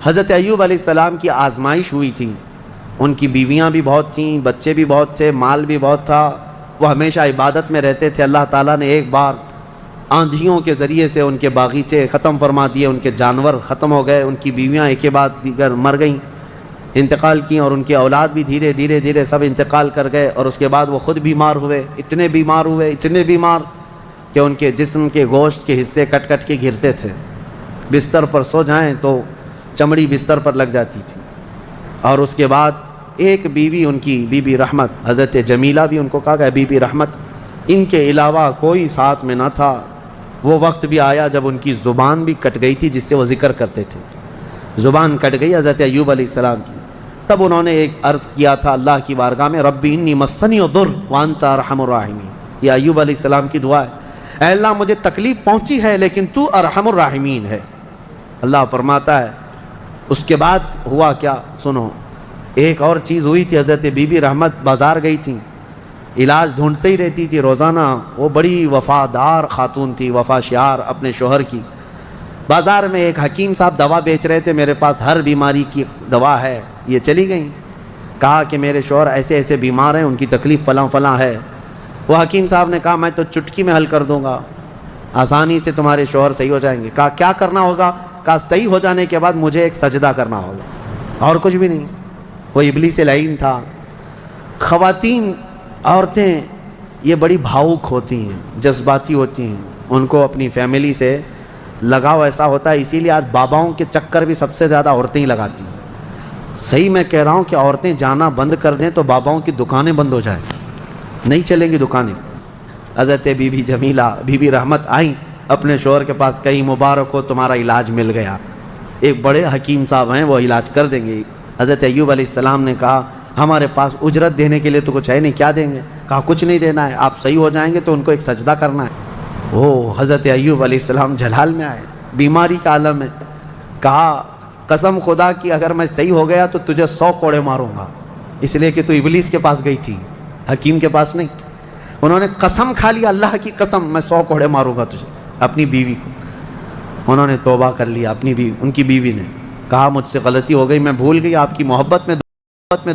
حضرت ایوب علیہ السلام کی آزمائش ہوئی تھی، ان کی بیویاں بھی بہت تھیں، بچے بھی بہت تھے، مال بھی بہت تھا، وہ ہمیشہ عبادت میں رہتے تھے۔ اللہ تعالیٰ نے ایک بار آندھیوں کے ذریعے سے ان کے باغیچے ختم فرما دیے، ان کے جانور ختم ہو گئے، ان کی بیویاں ایک کے بعد دیگر مر گئیں، انتقال کیں، اور ان کی اولاد بھی دھیرے دھیرے دھیرے سب انتقال کر گئے۔ اور اس کے بعد وہ خود بیمار ہوئے، اتنے بیمار کہ ان کے جسم کے گوشت کے حصے کٹ کٹ کے گرتے تھے، بستر پر سو جائیں تو چمڑی بستر پر لگ جاتی تھی۔ اور اس کے بعد ایک بیوی، ان کی بی بی رحمت، حضرت جمیلہ بھی ان کو کہا گیا بی بی رحمت، ان کے علاوہ کوئی ساتھ میں نہ تھا۔ وہ وقت بھی آیا جب ان کی زبان بھی کٹ گئی تھی جس سے وہ ذکر کرتے تھے، زبان کٹ گئی حضرت ایوب علیہ السلام کی۔ تب انہوں نے ایک عرض کیا تھا اللہ کی بارگاہ میں، ربی انی مسنی الضر وانت ارحم الراحمین۔ یہ ایوب علیہ السلام کی دعا ہے، اے اللہ مجھے تکلیف پہنچی ہے لیکن تو ارحم الراحمین ہے۔ اللہ فرماتا ہے اس کے بعد ہوا کیا سنو، ایک اور چیز ہوئی تھی۔ حضرت بی بی رحمت بازار گئی تھیں، علاج ڈھونڈتے ہی رہتی تھی روزانہ، وہ بڑی وفادار خاتون تھی، وفا شعار اپنے شوہر کی۔ بازار میں ایک حکیم صاحب دوا بیچ رہے تھے، میرے پاس ہر بیماری کی دوا ہے، یہ چلی گئیں، کہا کہ میرے شوہر ایسے ایسے بیمار ہیں، ان کی تکلیف فلاں فلاں ہے۔ وہ حکیم صاحب نے کہا میں تو چٹکی میں حل کر دوں گا، آسانی سے تمہارے شوہر صحیح ہو جائیں گے۔ کہا کیا کرنا ہوگا؟ کہا صحیح ہو جانے کے بعد مجھے ایک سجدہ کرنا ہوگا، اور کچھ بھی نہیں۔ وہ ابلیس لعین تھا۔ خواتین، عورتیں یہ بڑی بھاؤک ہوتی ہیں، جذباتی ہوتی ہیں، ان کو اپنی فیملی سے لگاؤ ایسا ہوتا ہے، اسی لیے آج باباؤں کے چکر بھی سب سے زیادہ عورتیں ہی لگاتی ہیں۔ صحیح میں کہہ رہا ہوں کہ عورتیں جانا بند کر دیں تو باباؤں کی دکانیں بند ہو جائیں، نہیں چلیں گی دکانیں۔ حضرت بی بی جمیلہ، بی بی رحمت آئیں اپنے شوہر کے پاس، کہیں مبارک ہو تمہارا علاج مل گیا، ایک بڑے حکیم صاحب ہیں وہ علاج کر دیں گے۔ حضرت ایوب علیہ السلام نے کہا ہمارے پاس اجرت دینے کے لیے تو کچھ ہے نہیں، کیا دیں گے؟ کہا کچھ نہیں دینا ہے، آپ صحیح ہو جائیں گے تو ان کو ایک سجدہ کرنا ہے۔ وہ حضرت ایوب علیہ السلام جلال میں آئے، بیماری کا عالم ہے، کہا قسم خدا کی اگر میں صحیح ہو گیا تو تجھے 100 کوڑے ماروں گا، اس لیے کہ تو ابلیس کے پاس گئی تھی، حکیم کے پاس نہیں۔ انہوں نے قسم کھا لیا اللہ کی قسم میں 100 کوڑے ماروں گا تجھے، اپنی بیوی کو۔ انہوں نے توبہ کر لیا، اپنی بیوی، ان کی بیوی نے کہا مجھ سے غلطی ہو گئی، میں بھول گئی آپ کی محبت میں